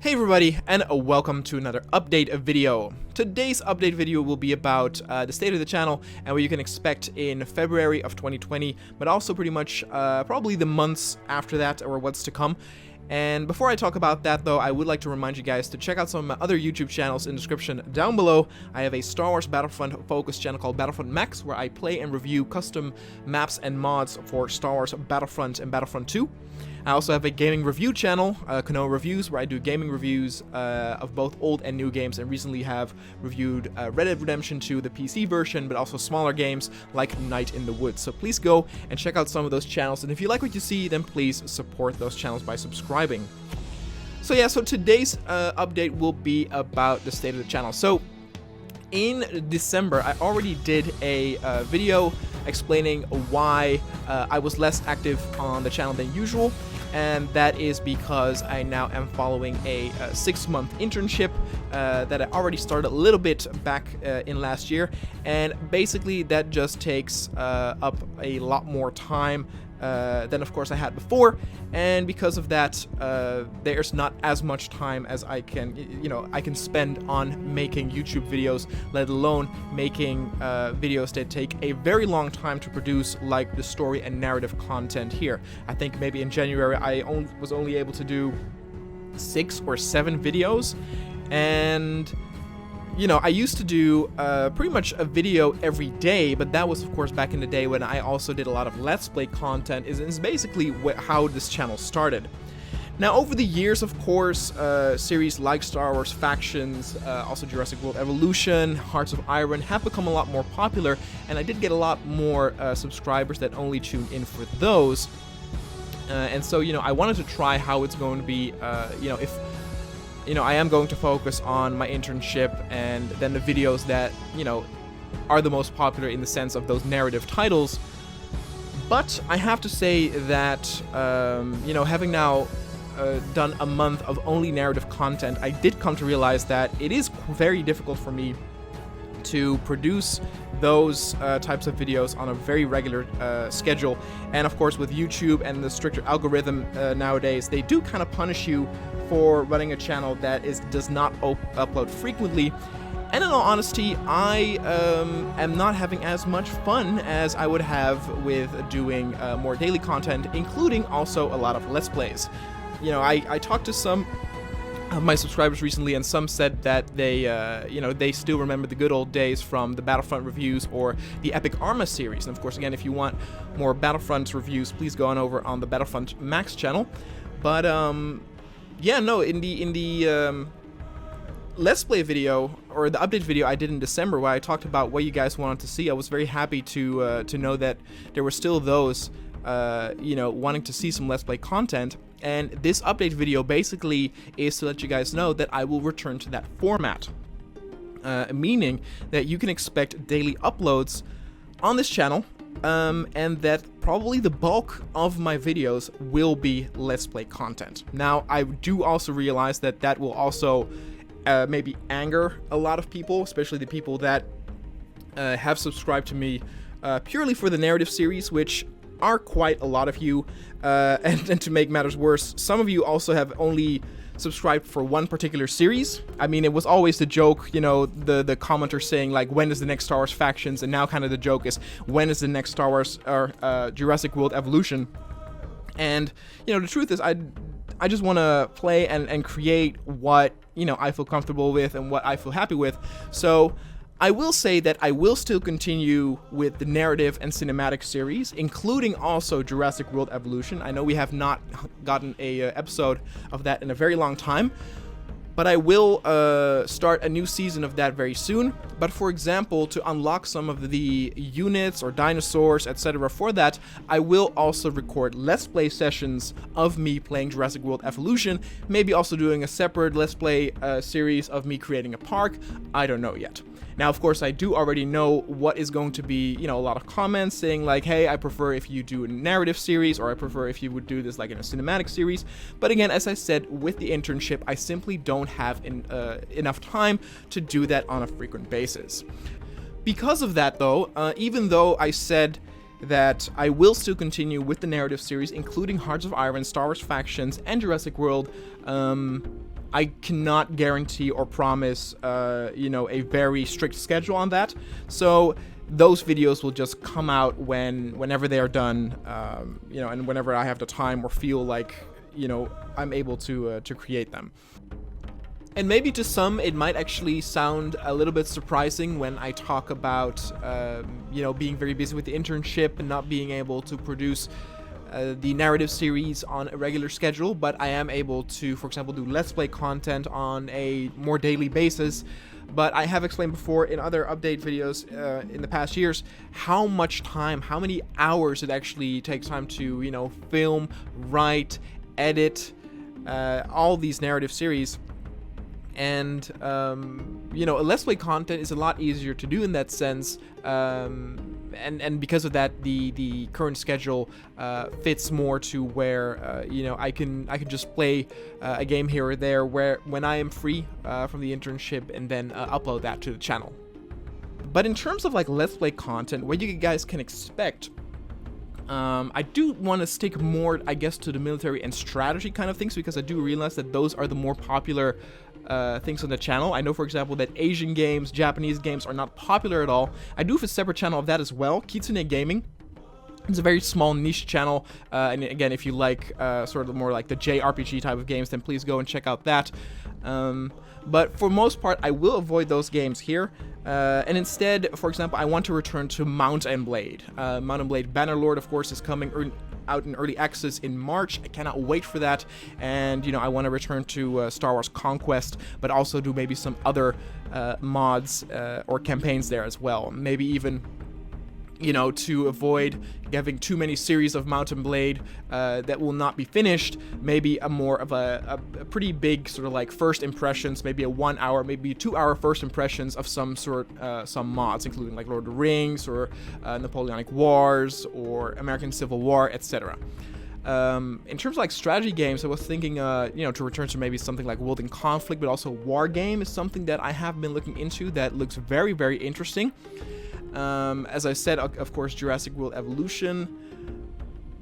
Hey everybody, and welcome to another update video. Today's update video will be about the state of the channel and what you can expect in February of 2020, but also pretty much probably the months after that or what's to come. And before I talk about that though, I would like to remind you guys to check out some of my other YouTube channels in the description down below. I have a Star Wars Battlefront focused channel called Battlefront Max, where I play and review custom maps and mods for Star Wars Battlefront and Battlefront 2. I also have a gaming review channel, Kanoa Reviews, where I do gaming reviews of both old and new games, and recently have reviewed Red Dead Redemption 2, the PC version, but also smaller games like Night in the Woods. So please go and check out some of those channels, and if you like what you see, then please support those channels by subscribing. So yeah, so today's update will be about the state of the channel. So in December, I already did a video explaining why I was less active on the channel than usual, and that is because I now am following a 6-month internship that I already started a little bit back in last year, and basically that just takes up a lot more time than of course I had before, and because of that there's not as much time as I can spend on making YouTube videos, let alone making videos that take a very long time to produce, like the story and narrative content here. I think maybe in January I was only able to do 6 or 7 videos, and I used to do pretty much a video every day, but that was of course back in the day when I also did a lot of Let's Play content. Is basically how this channel started. Now over the years, of course, series like Star Wars Factions, also Jurassic World Evolution, Hearts of Iron have become a lot more popular, and I did get a lot more subscribers that only tune in for those. And so, I wanted to try how it's going to be, if I am going to focus on my internship and then the videos that, are the most popular in the sense of those narrative titles. But I have to say that, having now done a month of only narrative content, I did come to realize that it is very difficult for me to produce those types of videos on a very regular schedule. And of course with YouTube and the stricter algorithm nowadays, they do kind of punish you for running a channel that does not upload frequently. And in all honesty, I am not having as much fun as I would have with doing more daily content, including also a lot of Let's Plays. I talked to some of my subscribers recently, and some said that they still remember the good old days from the Battlefront reviews or the Epic Arma series. And of course, again, if you want more Battlefront reviews, please go on over on the Battlefront Max channel. But yeah, no, in the Let's Play video, or the update video I did in December, where I talked about what you guys wanted to see, I was very happy to know that there were still those wanting to see some Let's Play content. And this update video basically is to let you guys know that I will return to that format, meaning that you can expect daily uploads on this channel, and that probably the bulk of my videos will be Let's Play content. Now, I do also realize that that will also maybe anger a lot of people, especially the people that have subscribed to me purely for the narrative series, which are quite a lot of you, and to make matters worse, some of you also have only subscribed for one particular series. I mean, it was always the joke, the commenter saying like, when is the next Star Wars Factions, and now kind of the joke is, when is the next Star Wars or Jurassic World Evolution. And the truth is, I just want to play and create what I feel comfortable with and what I feel happy with. So I will say that I will still continue with the narrative and cinematic series, including also Jurassic World Evolution. I know we have not gotten a episode of that in a very long time, but I will start a new season of that very soon. But for example, to unlock some of the units or dinosaurs, etc. for that, I will also record Let's Play sessions of me playing Jurassic World Evolution, maybe also doing a separate Let's Play series of me creating a park. I don't know yet. Now, of course, I do already know what is going to be, a lot of comments saying like, hey, I prefer if you do a narrative series, or I prefer if you would do this like in a cinematic series. But again, as I said, with the internship, I simply don't have enough time to do that on a frequent basis. Because of that, though, even though I said that I will still continue with the narrative series, including Hearts of Iron, Star Wars Factions, and Jurassic World. I cannot guarantee or promise, a very strict schedule on that. So those videos will just come out whenever they are done, and whenever I have the time or feel like, I'm able to create them. And maybe to some, it might actually sound a little bit surprising when I talk about, being very busy with the internship and not being able to produce the narrative series on a regular schedule, but I am able to, for example, do Let's Play content on a more daily basis. But I have explained before in other update videos in the past years how much time, how many hours it actually takes time to, film, write, edit, all these narrative series. And, Let's Play content is a lot easier to do in that sense. And because of that, the current schedule fits more to where I can just play a game here or there when I am free from the internship, and then upload that to the channel. But in terms of like Let's Play content, what you guys can expect, I do want to stick more, I guess, to the military and strategy kind of things, because I do realize that those are the more popular things on the channel. I know, for example, that Asian games, Japanese games are not popular at all. I do have a separate channel of that as well, Kitsune Gaming. It's a very small niche channel, and again, if you like sort of more like the JRPG type of games, then please go and check out that. But for most part, I will avoid those games here, and instead, for example, I want to return to Mount & Blade. Mount & Blade Bannerlord, of course, is coming out in early access in March. I cannot wait for that, and I want to return to Star Wars Conquest, but also do maybe some other mods or campaigns there as well. Maybe even to avoid having too many series of Mount & Blade that will not be finished, maybe a more of a pretty big sort of like first impressions, maybe a 1 hour, maybe 2 hour first impressions of some sort, some mods, including like Lord of the Rings or Napoleonic Wars or American Civil War, etc. In terms of like strategy games, I was thinking, to return to maybe something like World in Conflict, but also War Game is something that I have been looking into that looks very, very interesting. As I said, of course, Jurassic World Evolution.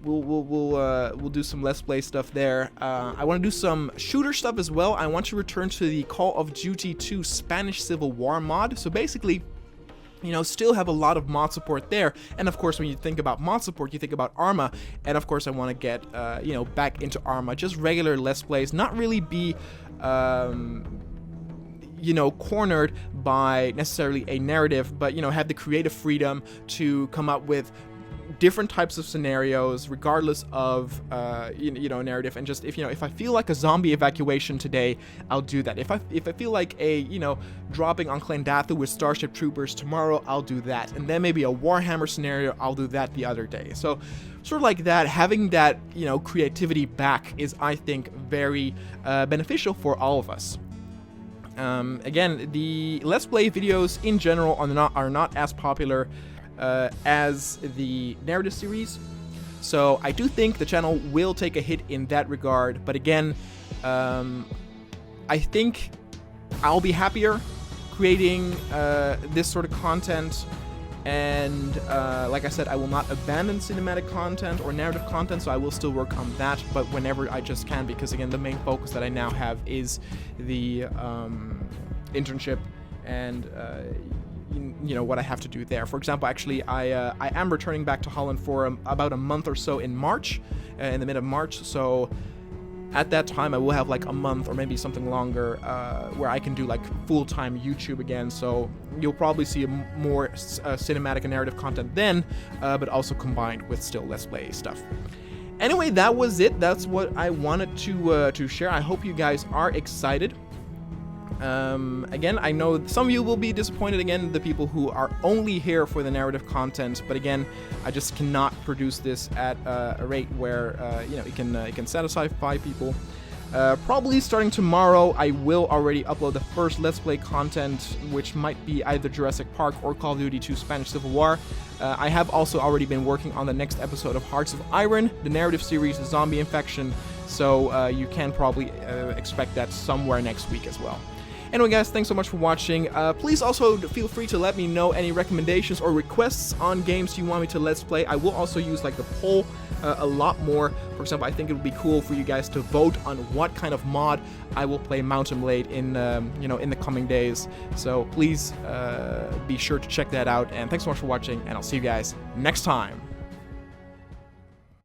We'll do some Let's Play stuff there. I want to do some shooter stuff as well. I want to return to the Call of Duty 2 Spanish Civil War mod. So basically, still have a lot of mod support there. And of course, when you think about mod support, you think about Arma. And of course, I want to get, back into Arma. Just regular Let's Plays, not really be cornered by necessarily a narrative, but, have the creative freedom to come up with different types of scenarios, regardless of, narrative. And just, if I feel like a zombie evacuation today, I'll do that. If I feel like dropping on Clendathu with Starship Troopers tomorrow, I'll do that. And then maybe a Warhammer scenario, I'll do that the other day. So, sort of like that, having that, creativity back is, I think, very beneficial for all of us. Again, the Let's Play videos in general are not as popular as the narrative series, so I do think the channel will take a hit in that regard. But again, I think I'll be happier creating this sort of content. And like I said, I will not abandon cinematic content or narrative content, so I will still work on that, but whenever I just can, because again, the main focus that I now have is the internship and what I have to do there. For example, actually, I am returning back to Holland for about a month or so in March, in the mid of March, so at that time I will have like a month or maybe something longer where I can do like full-time YouTube again, so you'll probably see more cinematic and narrative content then, but also combined with still Let's Play stuff. Anyway, that was it. That's what I wanted to share. I hope you guys are excited. Again, I know some of you will be disappointed, again, the people who are only here for the narrative content, but again, I just cannot produce this at a rate where, it can satisfy people. Probably starting tomorrow, I will already upload the first Let's Play content, which might be either Jurassic Park or Call of Duty 2 Spanish Civil War. I have also already been working on the next episode of Hearts of Iron, the narrative series, Zombie Infection, so you can probably expect that somewhere next week as well. Anyway, guys, thanks so much for watching. Please also feel free to let me know any recommendations or requests on games you want me to Let's Play. I will also use like the poll a lot more. For example, I think it would be cool for you guys to vote on what kind of mod I will play Mountain Blade in, in the coming days. So please be sure to check that out. And thanks so much for watching, and I'll see you guys next time.